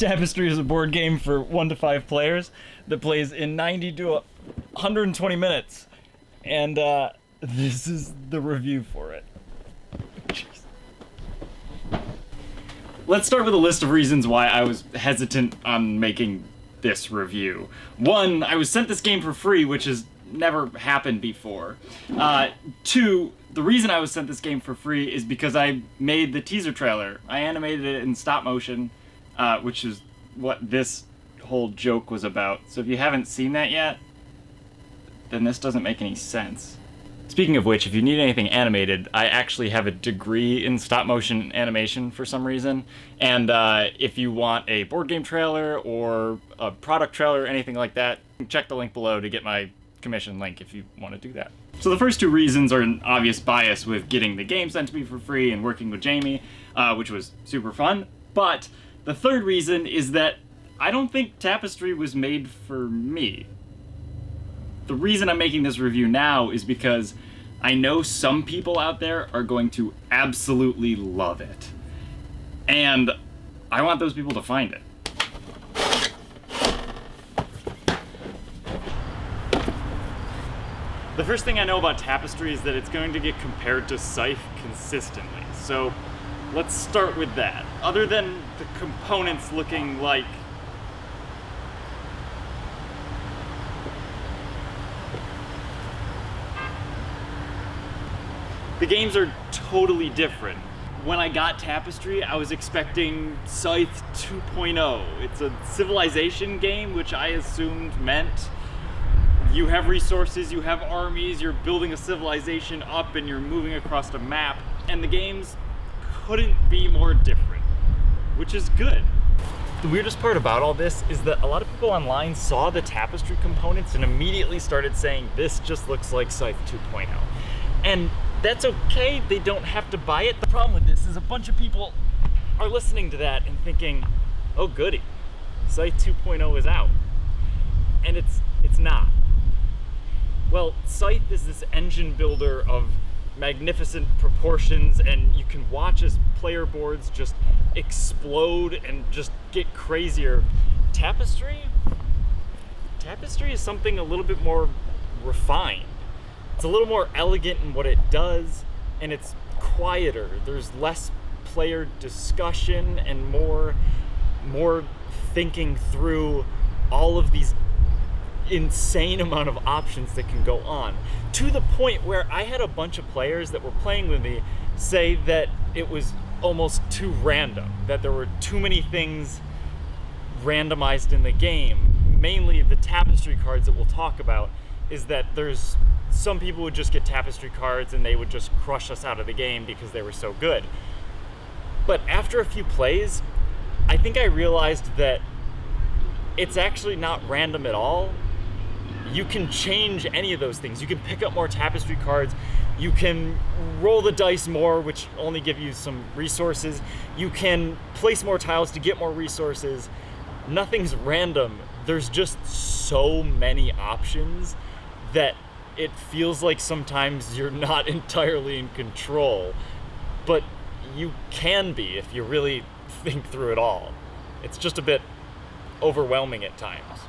Tapestry is a board game for 1 to 5 players that plays in 90 to 120 minutes. And this is the review for it. Jeez. Let's start with a list of reasons why I was hesitant on making this review. 1, I was sent this game for free, which has never happened before. 2, the reason I was sent this game for free is because I made the teaser trailer. I animated it in stop motion, which is what this whole joke was about. So if you haven't seen that yet, then this doesn't make any sense. Speaking of which, if you need anything animated, I actually have a degree in stop motion animation for some reason. And if you want a board game trailer or a product trailer or anything like that, check the link below to get my commission link if you want to do that. So the first 2 reasons are an obvious bias with getting the game sent to me for free and working with Jamie, which was super fun. But the third reason is that I don't think Tapestry was made for me. The reason I'm making this review now is because I know some people out there are going to absolutely love it. And I want those people to find it. The first thing I know about Tapestry is that it's going to get compared to Scythe consistently. So let's start with that. Other than the components looking like the games are totally different. When I got Tapestry, I was expecting Scythe 2.0. It's a civilization game, which I assumed meant you have resources, you have armies, you're building a civilization up and you're moving across a map. And the games couldn't be more different, which is good. The weirdest part about all this is that a lot of people online saw the Tapestry components and immediately started saying, this just looks like Scythe 2.0. And that's okay, they don't have to buy it. The problem with this is a bunch of people are listening to that and thinking, oh goody, Scythe 2.0 is out. And it's not. Well, Scythe is this engine builder of magnificent proportions, and you can watch as player boards just explode and just get crazier. Tapestry is something a little bit more refined. It's a little more elegant in what it does, and it's quieter. There's less player discussion and more thinking through all of these insane amount of options that can go on, to the point where I had a bunch of players that were playing with me say that it was almost too random, that there were too many things randomized in the game. Mainly the Tapestry cards that we'll talk about is that there's some people would just get Tapestry cards and they would just crush us out of the game because they were so good. But after a few plays, I think I realized that it's actually not random at all. You can change any of those things. You can pick up more Tapestry cards. You can roll the dice more, which only give you some resources. You can place more tiles to get more resources. Nothing's random. There's just so many options that it feels like sometimes you're not entirely in control. But you can be if you really think through it all. It's just a bit overwhelming at times.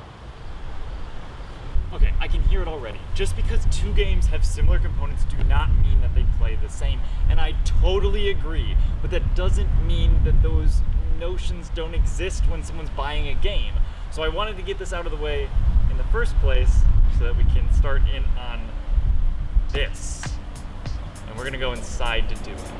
Okay, I can hear it already. Just because 2 games have similar components do not mean that they play the same. And I totally agree, but that doesn't mean that those notions don't exist when someone's buying a game. So I wanted to get this out of the way in the first place so that we can start in on this. And we're gonna go inside to do it.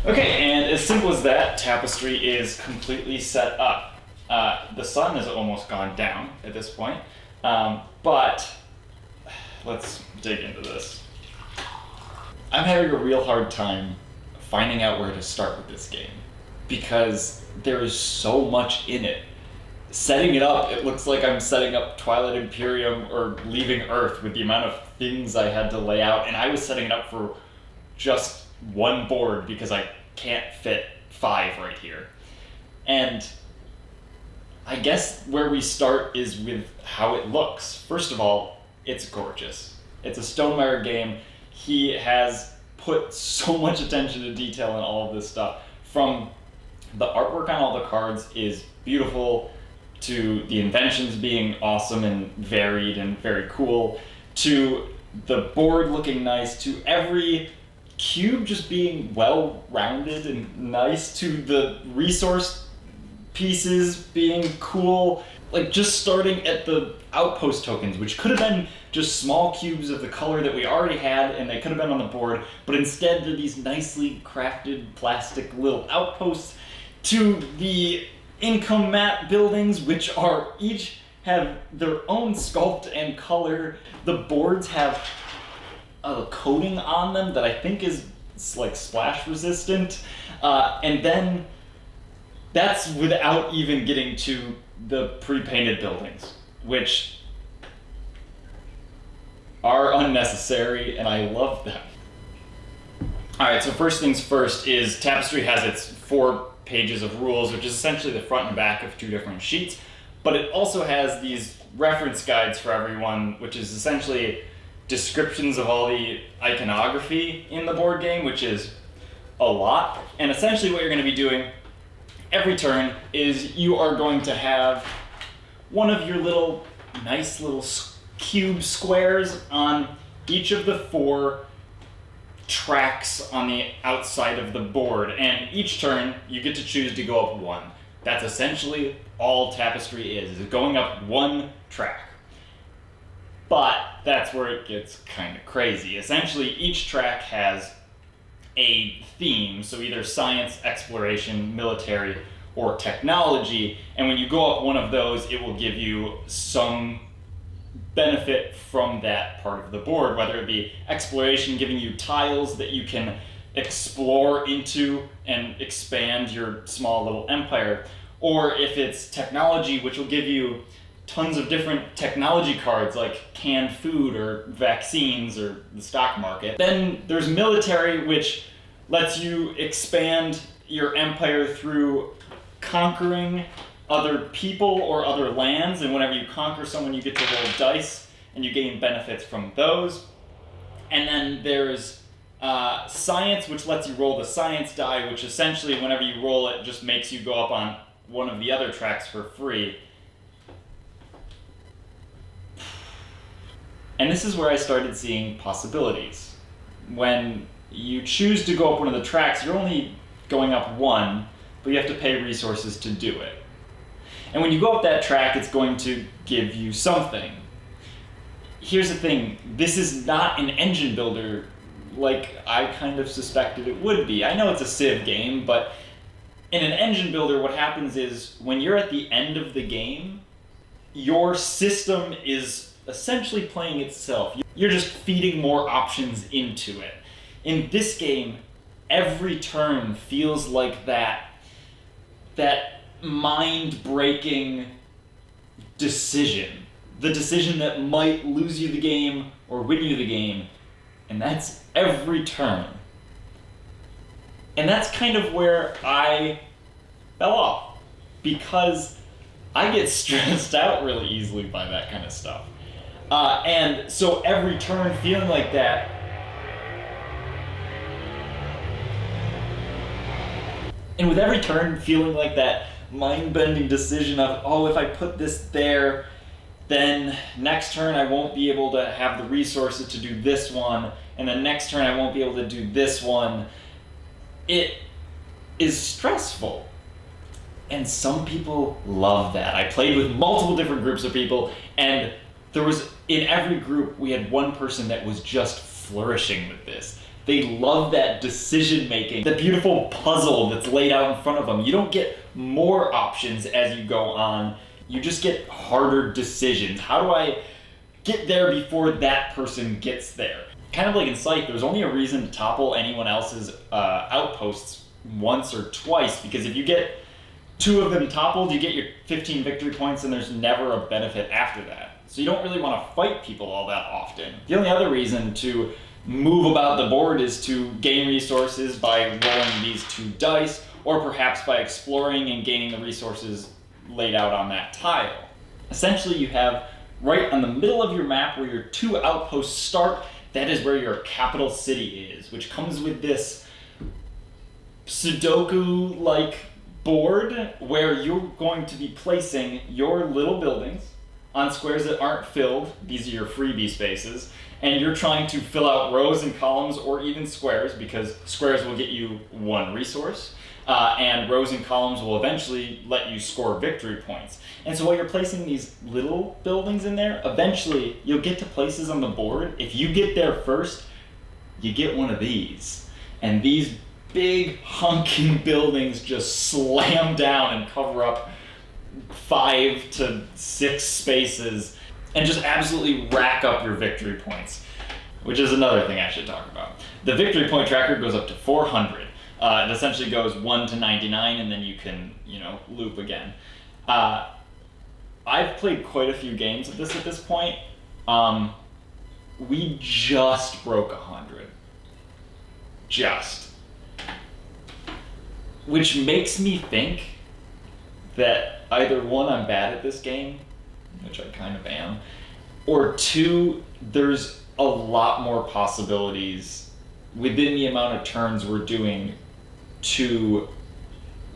Okay, and as simple as that, Tapestry is completely set up. The sun has almost gone down at this point, but let's dig into this. I'm having a real hard time finding out where to start with this game because there is so much in it. setting it up, it looks like I'm setting up Twilight Imperium or leaving Earth with the amount of things I had to lay out, and I was setting it up for just one board because I can't fit 5 right here. And I guess where we start is with how it looks. First of all, it's gorgeous. It's a Stonemaier game. He has put so much attention to detail in all of this stuff. From the artwork on all the cards is beautiful, to the inventions being awesome and varied and very cool, to the board looking nice, to every cube just being well-rounded and nice, to the resource pieces being cool. Like, just starting at the outpost tokens, which could have been just small cubes of the color that we already had, and they could have been on the board, but instead they're these nicely crafted plastic little outposts, to the income map buildings, which are each have their own sculpt and color. The boards have a coating on them that I think is like splash resistant, and then that's without even getting to the pre-painted buildings, which are unnecessary, and I love them. Alright, so first things first is Tapestry has its 4 pages of rules, which is essentially the front and back of 2 different sheets, but it also has these reference guides for everyone, which is essentially descriptions of all the iconography in the board game, which is a lot. And essentially what you're going to be doing every turn is you are going to have one of your little nice little cube squares on each of the 4 tracks on the outside of the board, and each turn you get to choose to go up 1. That's essentially all Tapestry is going up 1 track. But that's where it gets kind of crazy. Essentially, each track has a theme, so either science, exploration, military, or technology, and when you go up one of those, it will give you some benefit from that part of the board, whether it be exploration, giving you tiles that you can explore into and expand your small little empire, or if it's technology, which will give you tons of different technology cards like canned food or vaccines or the stock market. Then there's military, which lets you expand your empire through conquering other people or other lands, and whenever you conquer someone you get to roll dice and you gain benefits from those. And then there's science, which lets you roll the science die, which essentially whenever you roll it just makes you go up on one of the other tracks for free. And this is where I started seeing possibilities. When you choose to go up one of the tracks, you're only going up 1, but you have to pay resources to do it. And when you go up that track, it's going to give you something. Here's the thing, this is not an engine builder like I kind of suspected it would be. I know it's a Civ game, but in an engine builder, what happens is when you're at the end of the game, your system is essentially playing itself. You're just feeding more options into it. In this game, every turn feels like that mind-breaking decision. The decision that might lose you the game or win you the game. And that's every turn. And that's kind of where I fell off. Because I get stressed out really easily by that kind of stuff. And so every turn feeling like that, and with every turn feeling like that mind-bending decision of, oh, if I put this there, then next turn I won't be able to have the resources to do this one, and then next turn I won't be able to do this one. It is stressful. And some people love that. I played with multiple different groups of people, and there was, in every group, we had one person that was just flourishing with this. They love that decision-making, the beautiful puzzle that's laid out in front of them. You don't get more options as you go on. You just get harder decisions. How do I get there before that person gets there? Kind of like in Scythe, there's only a reason to topple anyone else's outposts once or twice, because if you get 2 of them toppled, you get your 15 victory points, and there's never a benefit after that. So you don't really want to fight people all that often. The only other reason to move about the board is to gain resources by rolling these 2 dice, or perhaps by exploring and gaining the resources laid out on that tile. Essentially, you have right on the middle of your map where your 2 outposts start, that is where your capital city is, which comes with this Sudoku-like board where you're going to be placing your little buildings on squares that aren't filled. These are your freebie spaces, and you're trying to fill out rows and columns or even squares, because squares will get you 1 resource, and rows and columns will eventually let you score victory points. And so while you're placing these little buildings in there, eventually you'll get to places on the board. If you get there first, you get one of these, and these big hunking buildings just slam down and cover up 5 to 6 spaces and just absolutely rack up your victory points, which is another thing I should talk about. The victory point tracker goes up to 400. It essentially goes 1 to 99, and then you can, loop again. I've played quite a few games of this at this point. We just broke 100. Just. Which makes me think that either 1, I'm bad at this game, which I kind of am, or 2, there's a lot more possibilities within the amount of turns we're doing to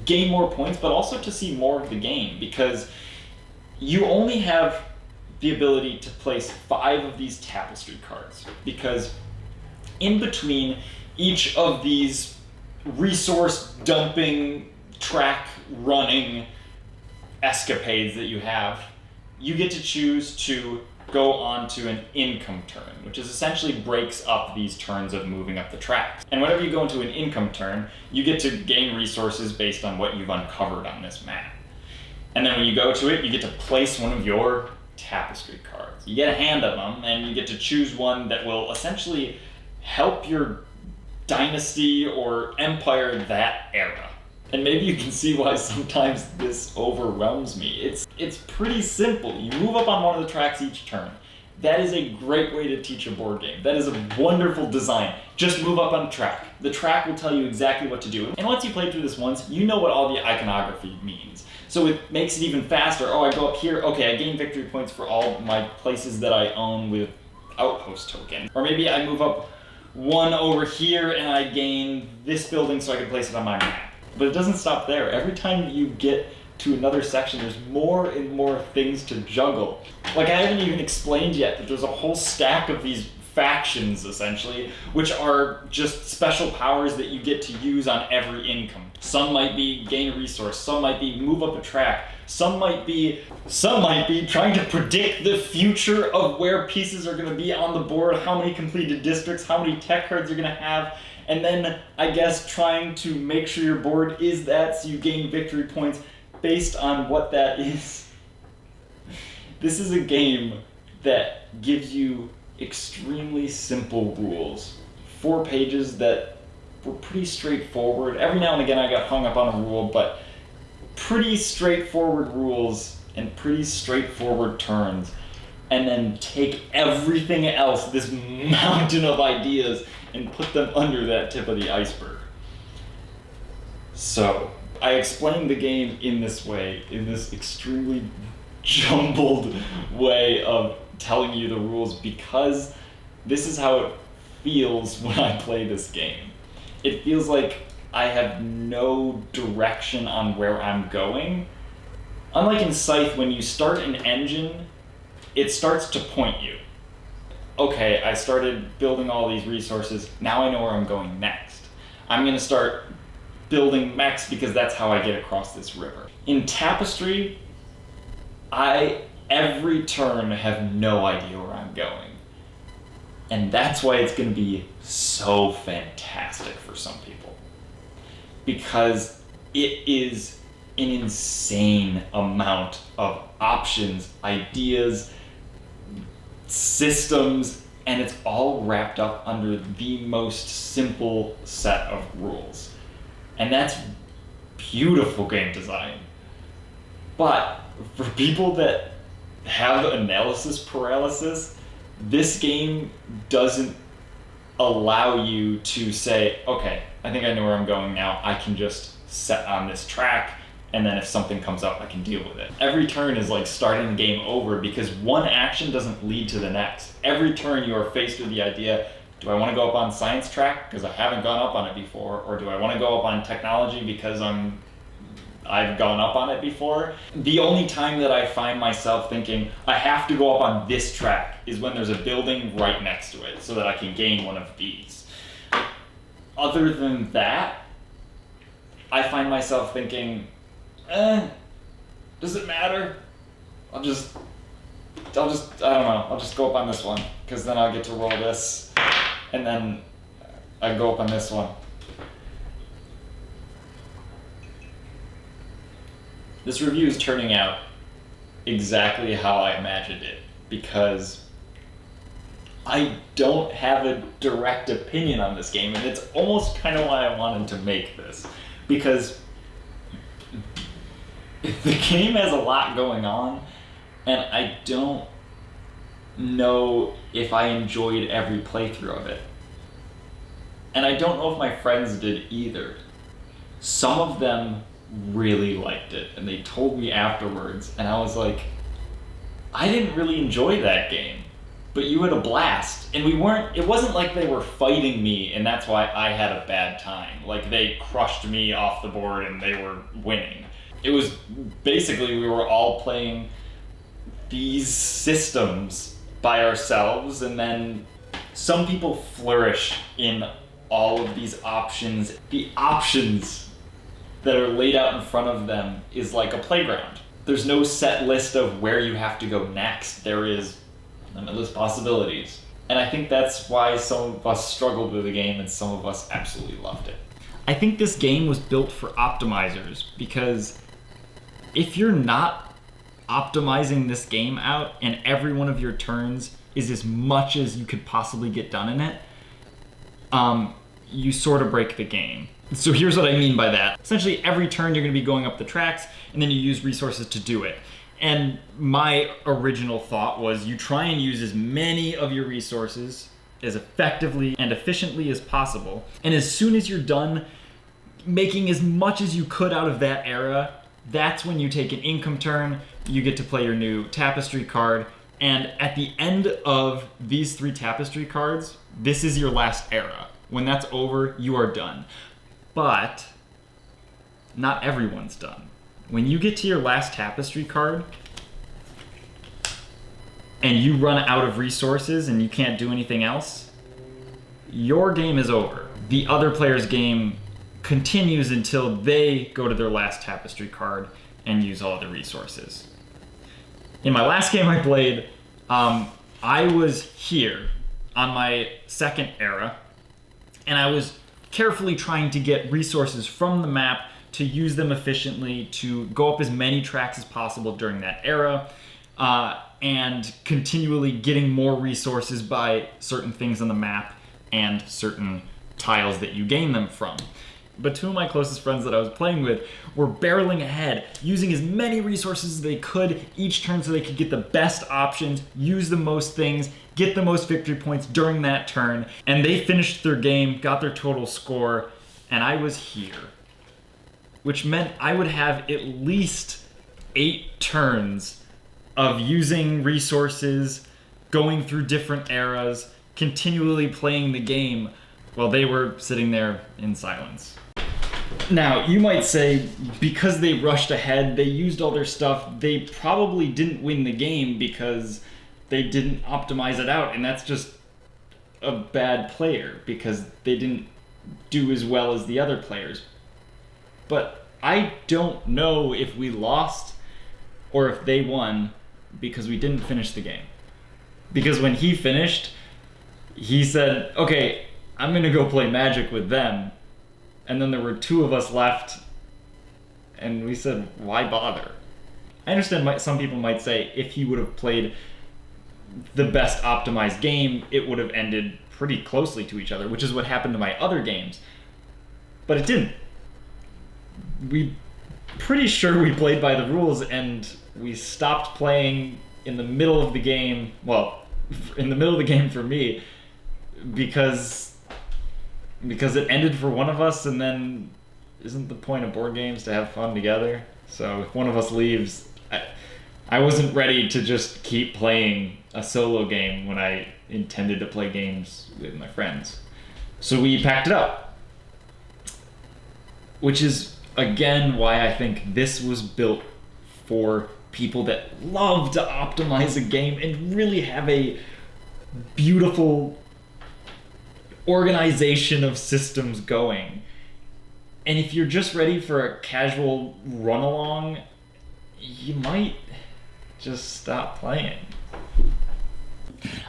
gain more points, but also to see more of the game, because you only have the ability to place 5 of these Tapestry cards, because in between each of these resource dumping, track running escapades that you have, you get to choose to go on to an income turn, which is essentially breaks up these turns of moving up the tracks. And whenever you go into an income turn, you get to gain resources based on what you've uncovered on this map. And then when you go to it, you get to place one of your Tapestry cards. You get a hand of them, and you get to choose one that will essentially help your dynasty or empire that era. And maybe you can see why sometimes this overwhelms me. It's pretty simple. You move up on one of the tracks each turn. That is a great way to teach a board game. That is a wonderful design. Just move up on a track. The track will tell you exactly what to do. And once you play through this once, you know what all the iconography means. So it makes it even faster. Oh, I go up here. Okay, I gain victory points for all my places that I own with outpost token. Or maybe I move up 1 over here and I gain this building so I can place it on my map. But it doesn't stop there. Every time you get to another section, there's more and more things to juggle. Like, I haven't even explained yet that there's a whole stack of these factions, essentially, which are just special powers that you get to use on every income. Some might be gain a resource, some might be move up a track, some might be trying to predict the future of where pieces are going to be on the board, how many completed districts, how many tech cards you're going to have, and then, I guess, trying to make sure your board is that so you gain victory points based on what that is. This is a game that gives you extremely simple rules. 4 pages that were pretty straightforward. Every now and again I got hung up on a rule, but pretty straightforward rules and pretty straightforward turns. And then take everything else, this mountain of ideas, and put them under that tip of the iceberg. So, I explained the game in this way, in this extremely jumbled way of telling you the rules, because this is how it feels when I play this game. It feels like I have no direction on where I'm going. Unlike in Scythe, when you start an engine, it starts to point you. Okay, I started building all these resources, now I know where I'm going next. I'm going to start building mechs because that's how I get across this river. In Tapestry, I every turn have no idea where I'm going. And that's why it's going to be so fantastic for some people. Because it is an insane amount of options, ideas, systems, and it's all wrapped up under the most simple set of rules. And that's beautiful game design. But for people that have analysis paralysis, this game doesn't allow you to say, okay, I think I know where I'm going now. I can just set on this track, and then if something comes up, I can deal with it. Every turn is like starting the game over because one action doesn't lead to the next. Every turn you are faced with the idea, do I want to go up on science track because I haven't gone up on it before, or do I want to go up on technology because I've gone up on it before? The only time that I find myself thinking I have to go up on this track is when there's a building right next to it so that I can gain one of these. Other than that, I find myself thinking, does it matter? I don't know, I'll just go up on this one because then I'll get to roll this and then I go up on this one. This review is turning out exactly how I imagined it because I don't have a direct opinion on this game, and it's almost kind of why I wanted to make this, because the game has a lot going on and I don't know if I enjoyed every playthrough of it. And I don't know if my friends did either. Some of them really liked it and they told me afterwards, and I was like, I didn't really enjoy that game, but you had a blast. And it wasn't like they were fighting me and that's why I had a bad time. Like they crushed me off the board and they were winning. It was basically we were all playing these systems by ourselves, and then some people flourish in all of these options. The options that are laid out in front of them is like a playground. There's no set list of where you have to go next. There is limitless possibilities. And I think that's why some of us struggled with the game and some of us absolutely loved it. I think this game was built for optimizers because if you're not optimizing this game out and every one of your turns is as much as you could possibly get done in it, you sort of break the game. So here's what I mean by that. Essentially, every turn you're going to be going up the tracks, and then you use resources to do it. And my original thought was you try and use as many of your resources as effectively and efficiently as possible. And as soon as you're done making as much as you could out of that era, that's when you take an income turn, you get to play your new Tapestry card, and at the end of these 3 Tapestry cards, this is your last era. When that's over, you are done. But not everyone's done. When you get to your last Tapestry card and you run out of resources and you can't do anything else, your game is over. The other player's game continues until they go to their last Tapestry card and use all the resources. In my last game I played, I was here on my second era, and I was carefully trying to get resources from the map to use them efficiently, to go up as many tracks as possible during that era, and continually getting more resources by certain things on the map and certain tiles that you gain them from. But 2 of my closest friends that I was playing with were barreling ahead, using as many resources as they could each turn so they could get the best options, use the most things, get the most victory points during that turn. And they finished their game, got their total score, and I was here. Which meant I would have at least 8 turns of using resources, going through different eras, continually playing the game while they were sitting there in silence. Now, you might say, because they rushed ahead, they used all their stuff, they probably didn't win the game because they didn't optimize it out, and that's just a bad player because they didn't do as well as the other players. But I don't know if we lost or if they won because we didn't finish the game. Because when he finished, he said, okay, I'm gonna go play Magic with them. And then there were 2 of us left, and we said, why bother? I understand some people might say if he would have played the best optimized game, it would have ended pretty closely to each other, which is what happened to my other games. But it didn't. We pretty sure we played by the rules, and we stopped playing in the middle of the game. Well, in the middle of the game for me, because it ended for one of us, and then isn't the point of board games to have fun together? So if one of us leaves, I wasn't ready to just keep playing a solo game when I intended to play games with my friends. So we packed it up. Which is, again, why I think this was built for people that love to optimize a game and really have a beautiful organization of systems going. And if you're just ready for a casual run-along, you might just stop playing.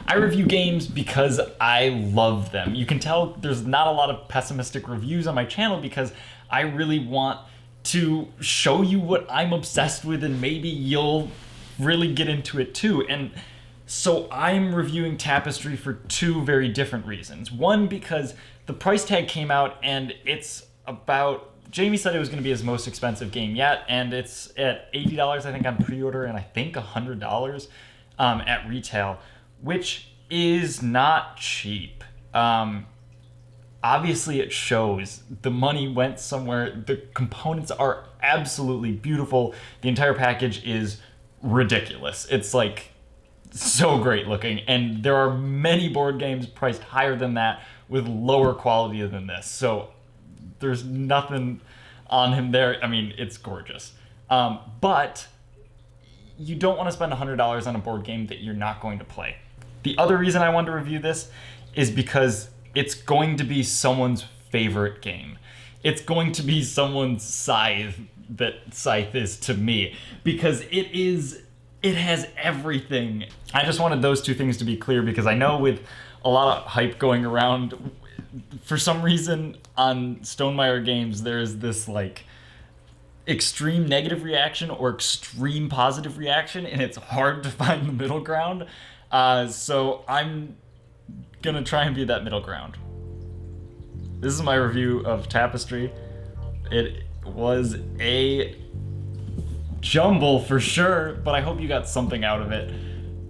I review games because I love them. You can tell there's not a lot of pessimistic reviews on my channel because I really want to show you what I'm obsessed with, and maybe you'll really get into it too. And so I'm reviewing Tapestry for two very different reasons. One, because the price tag came out and it's about, Jamie said it was going to be his most expensive game yet, and it's at $80 I think on pre-order, and I think $100 at retail, which is not cheap. Obviously it shows. The money went somewhere. The components are absolutely beautiful. The entire package is ridiculous. It's like so great looking, and there are many board games priced higher than that with lower quality than this. So there's nothing on him there. I mean, it's gorgeous. But you don't want to spend $100 on a board game that you're not going to play. The other reason I wanted to review this is because it's going to be someone's favorite game. It's going to be someone's Scythe that Scythe is to me, because it has everything. I just wanted those two things to be clear, because I know with a lot of hype going around, for some reason on Stonemaier Games, there's this like extreme negative reaction or extreme positive reaction, and it's hard to find the middle ground. So I'm gonna try and be that middle ground. This is my review of Tapestry. It was a jumble for sure, but I hope you got something out of it.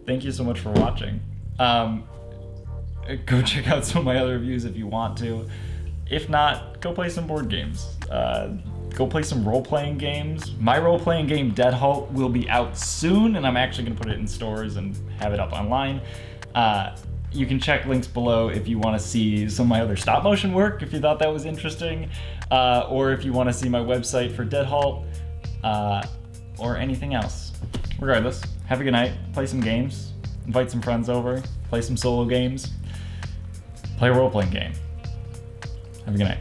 Thank you so much for watching. Go check out some of my other reviews if you want to. If not, go play some board games. Go play some role-playing games. My role-playing game, Dead Halt, will be out soon, and I'm actually gonna put it in stores and have it up online. You can check links below if you want to see some of my other stop motion work, if you thought that was interesting, or if you want to see my website for Dead Halt, or anything else. Regardless, have a good night, play some games, invite some friends over, play some solo games, play a role-playing game. Have a good night.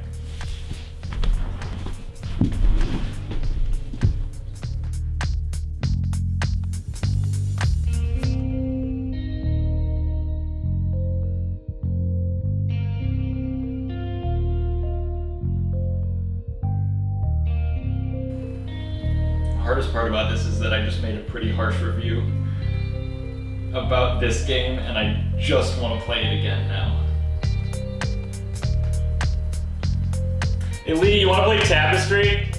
The hardest part about this is that I just made a pretty harsh review about this game, and I just want to play it again now. Hey Lee, you want to play Tapestry?